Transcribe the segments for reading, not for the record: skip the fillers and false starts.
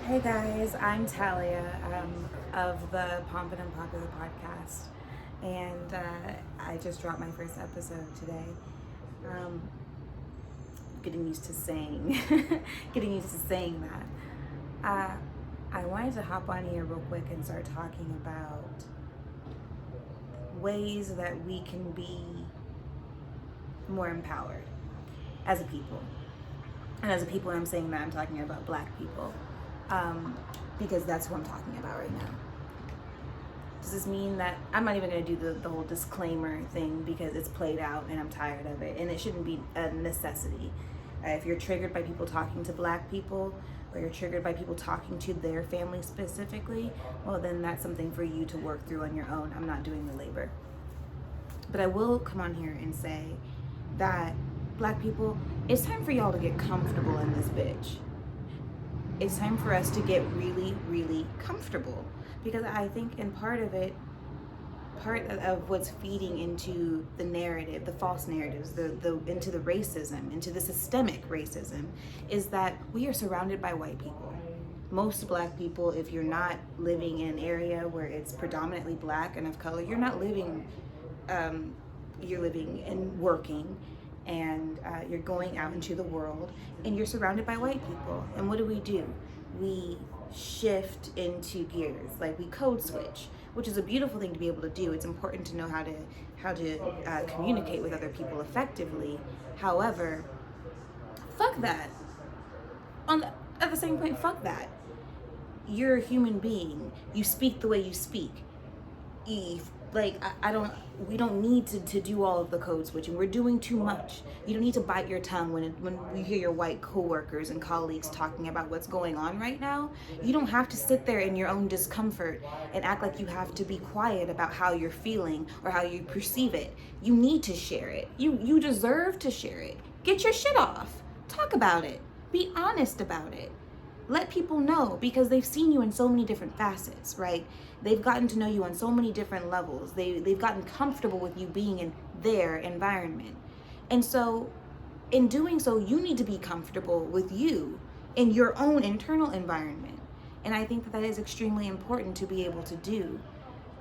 Hey guys, I'm Talia of the Pomp and Unpopular podcast, and I just dropped my first episode today. Um, getting used to saying, getting used to saying that. I wanted to hop on here real quick and start talking about ways that we can be more empowered as a people. And as a people, when I'm saying that, I'm talking about Black people. Because that's who I'm talking about right now. Does this mean that I'm not even going to do the whole disclaimer thing because it's played out and I'm tired of it, and it shouldn't be a necessity. If you're triggered by people talking to Black people, or you're triggered by people talking to their family specifically, well, then that's something for you to work through on your own. I'm not doing the labor. But I will come on here and say that Black people, it's time for y'all to get comfortable in this bitch. It's time for us to get really, really comfortable, because I think in part of what's feeding into the narrative, the false narratives, into the racism, into the systemic racism, is that we are surrounded by white people. Most Black people, if you're not living in an area where it's predominantly Black and of color, you're not living, you're living and working, and you're going out into the world and you're surrounded by white people. And what do? We shift into gears, like we code switch, which is a beautiful thing to be able to do. It's important to know how to communicate with other people effectively. However, fuck that. At the same point, fuck that. You're a human being. You speak the way you speak. We don't need to do all of the code switching. We're doing too much. You don't need to bite your tongue when you hear your white coworkers and colleagues talking about what's going on right now. You don't have to sit there in your own discomfort and act like you have to be quiet about how you're feeling or how you perceive it. You need to share it. You deserve to share it. Get your shit off. Talk about it. Be honest about it. Let people know, because they've seen you in so many different facets, right? They've gotten to know you on so many different levels. They've gotten comfortable with you being in their environment. And so in doing so, you need to be comfortable with you in your own internal environment. And I think that is extremely important to be able to do.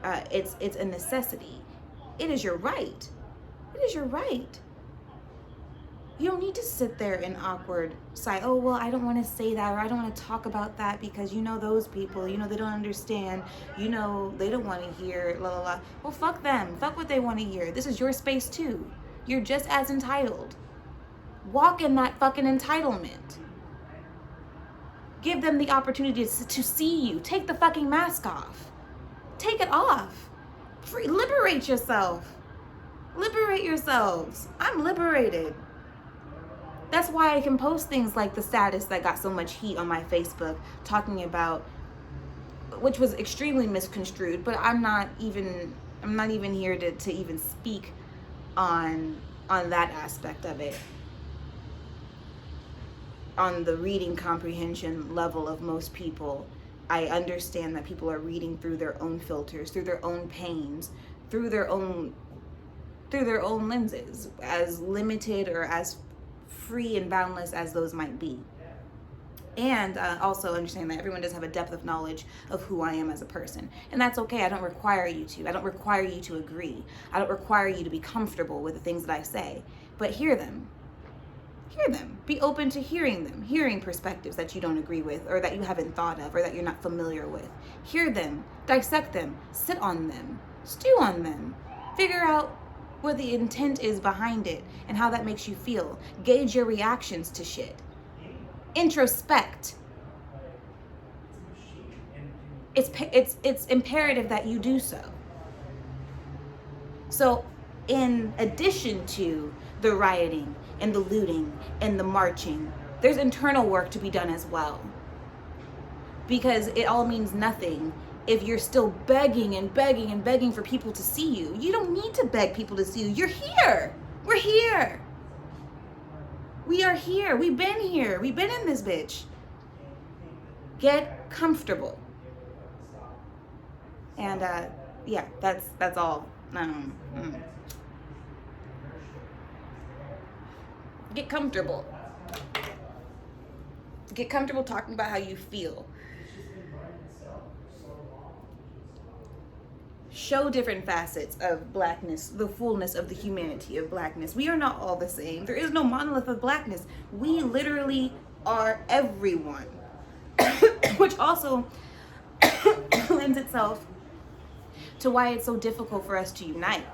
It's a necessity. It is your right. It is your right. You don't need to sit there in awkward side. Oh, well, I don't want to say that, or I don't want to talk about that because those people, they don't understand, they don't want to hear, la la la. Well, fuck them. Fuck what they want to hear. This is your space too. You're just as entitled. Walk in that fucking entitlement. Give them the opportunity to see you. Take the fucking mask off. Take it off. Liberate yourself. Liberate yourselves. I'm liberated. That's why I can post things like the status that got so much heat on my Facebook, talking about, which was extremely misconstrued, but I'm not even here to even speak on that aspect of it. On the reading comprehension level of most people, I understand that people are reading through their own filters, through their own pains, through their own lenses, as limited or as free and boundless as those might be. And also understand that everyone doesn't have a depth of knowledge of who I am as a person. And that's okay. I don't require you to. I don't require you to agree. I don't require you to be comfortable with the things that I say. But hear them. Hear them. Be open to hearing them. Hearing perspectives that you don't agree with, or that you haven't thought of, or that you're not familiar with. Hear them. Dissect them. Sit on them. Stew on them. Figure out what the intent is behind it and how that makes you feel. Gauge your reactions to shit. Introspect. It's imperative that you do so. So in addition to the rioting and the looting and the marching, there's internal work to be done as well. Because it all means nothing if you're still begging and begging and begging for people to see you. You don't need to beg people to see you. You're here. We're here. We are here. We've been here. We've been in this bitch. Get comfortable. And yeah, that's all. Get comfortable. Get comfortable talking about how you feel. show different facets of blackness, the fullness of the humanity of blackness. We are not all the same. There is no monolith of blackness. We literally are everyone, which also lends itself to why it's so difficult for us to unite.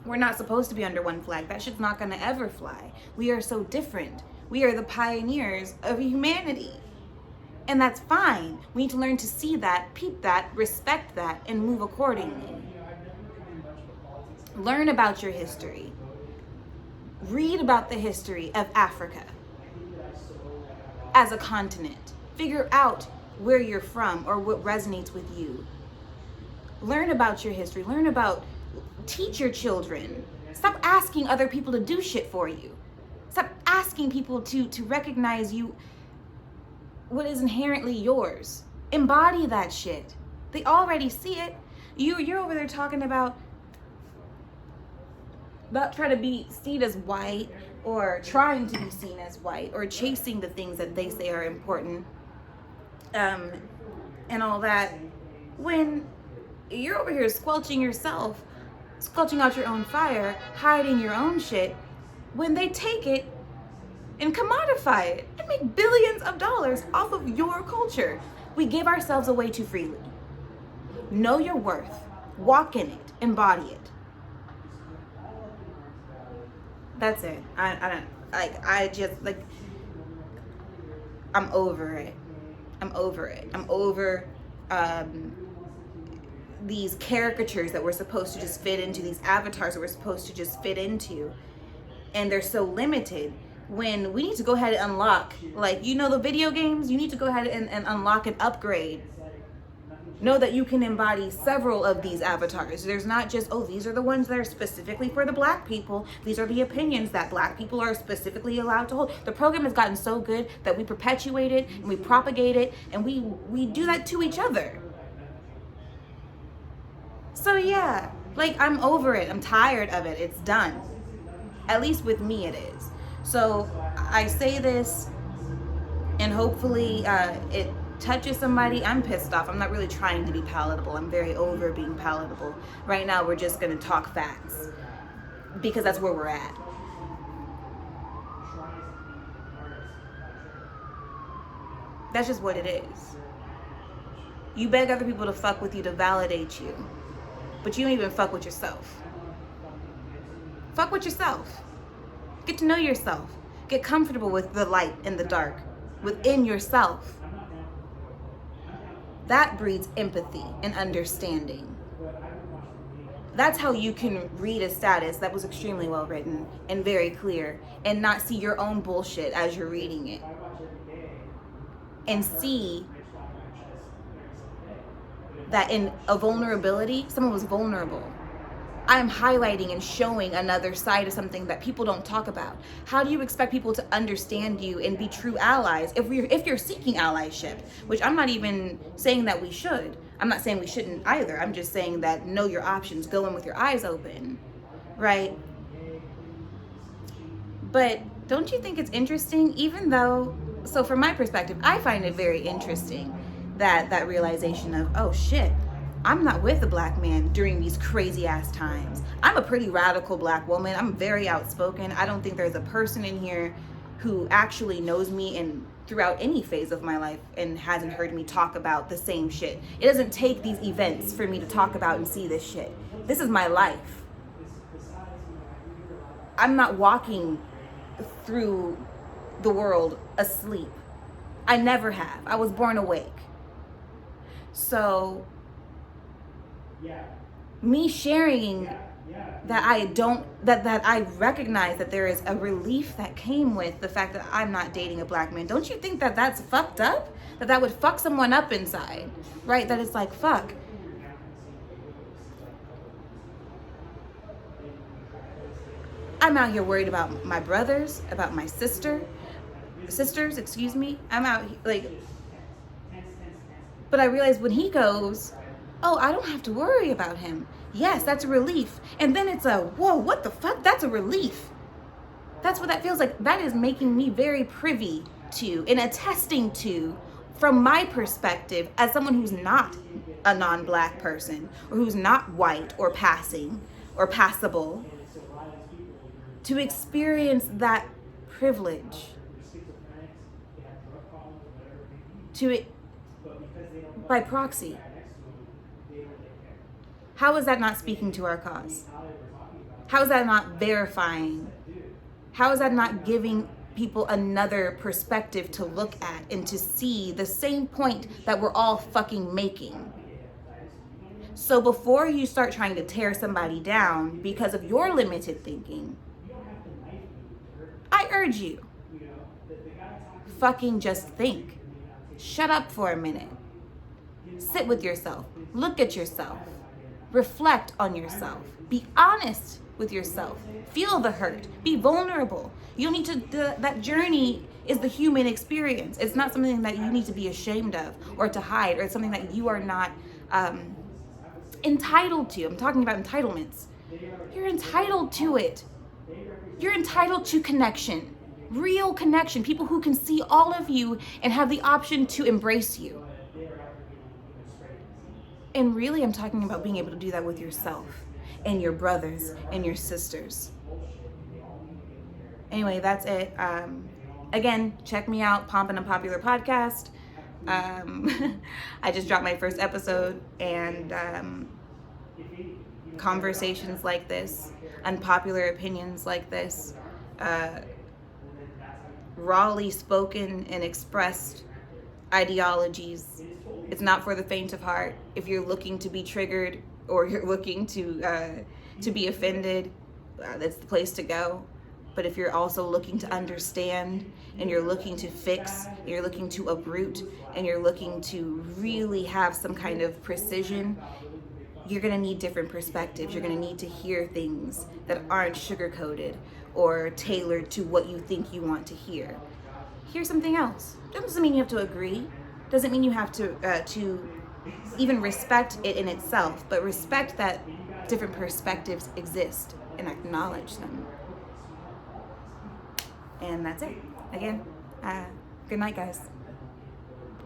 We're not supposed to be under one flag. That shit's not gonna ever fly. We are so different. We are the pioneers of humanity. And that's fine. We need to learn to see that, peep that, respect that, and move accordingly. Learn about your history. Read about the history of Africa as a continent. Figure out where you're from or what resonates with you. Learn about your history. Teach your children. Stop asking other people to do shit for you. Stop asking people to recognize you, what is inherently yours. Embody that shit. They already see it. You're over there talking about trying to be seen as white, or trying to be seen as white, or chasing the things that they say are important, and all that, when you're over here squelching out your own fire, hiding your own shit, when they take it and commodify it and make billions of dollars off of your culture. We give ourselves away too freely. Know your worth. Walk in it. Embody it. That's it. I'm over it. I'm over these caricatures that we're supposed to just fit into, these avatars that we're supposed to just fit into, and they're so limited. When we need to go ahead and unlock, the video games, you need to go ahead and unlock and upgrade. Know that you can embody several of these avatars. There's not just, these are the ones that are specifically for the black people. These are the opinions that black people are specifically allowed to hold. The program has gotten so good that we perpetuate it and we propagate it, and we do that to each other. So yeah, I'm over it. I'm tired of it. It's done. At least with me it is. So I say this, and hopefully it touches somebody. I'm pissed off. I'm not really trying to be palatable. I'm very over being palatable. Right now we're just going to talk facts, because that's where we're at. That's just what it is. You beg other people to fuck with you to validate you, but you don't even fuck with yourself. Fuck with yourself. Get to know yourself. Get comfortable with the light and the dark within yourself. That breeds empathy and understanding. That's how you can read a status that was extremely well written and very clear, and not see your own bullshit as you're reading it. And see that in a vulnerability, someone was vulnerable. I am highlighting and showing another side of something that people don't talk about. How do you expect people to understand you and be true allies if you're seeking allyship? Which I'm not even saying that we should. I'm not saying we shouldn't either. I'm just saying that know your options, go in with your eyes open, right? But don't you think it's interesting, even though, so from my perspective, I find it very interesting that realization of, oh shit, I'm not with a black man during these crazy ass times. I'm a pretty radical black woman. I'm very outspoken. I don't think there's a person in here who actually knows me and throughout any phase of my life and hasn't heard me talk about the same shit. It doesn't take these events for me to talk about and see this shit. This is my life. I'm not walking through the world asleep. I never have. I was born awake. So me sharing that I recognize that there is a relief that came with the fact that I'm not dating a black man. Don't you think that that's fucked up? That would fuck someone up inside, right? That it's like, fuck. I'm out here worried about my brothers, about my sisters, excuse me. I'm out but I realize when he goes, oh, I don't have to worry about him. Yes, that's a relief. And then it's a, whoa, what the fuck? That's a relief. That's what that feels like. That is making me very privy to and attesting to from my perspective, as someone who's not a non-black person, or who's not white or passing or passable, to experience that privilege, to it by proxy. How is that not speaking to our cause? How is that not verifying? How is that not giving people another perspective to look at and to see the same point that we're all fucking making? So before you start trying to tear somebody down because of your limited thinking, I urge you, fucking just think. Shut up for a minute. Sit with yourself. Look at yourself. Reflect on yourself. Be honest with yourself. Feel the hurt. Be vulnerable. You don't need to, that journey is the human experience. It's not something that you need to be ashamed of or to hide, or it's something that you are not entitled to. I'm talking about entitlements. You're entitled to it. You're entitled to connection, real connection, people who can see all of you and have the option to embrace you. And really, I'm talking about being able to do that with yourself and your brothers and your sisters. Anyway, that's it. Again, check me out, Pomp and Unpopular podcast. I just dropped my first episode, and conversations like this, unpopular opinions like this, rawly spoken and expressed ideologies, it's not for the faint of heart. If you're looking to be triggered or you're looking to be offended, that's the place to go. But if you're also looking to understand, and you're looking to fix, and you're looking to uproot, and you're looking to really have some kind of precision, you're gonna need different perspectives. You're gonna need to hear things that aren't sugar-coated or tailored to what you think you want to hear. Hear something else. That doesn't mean you have to agree. Doesn't mean you have to even respect it in itself, but respect that different perspectives exist and acknowledge them. And that's it. Again, good night, guys.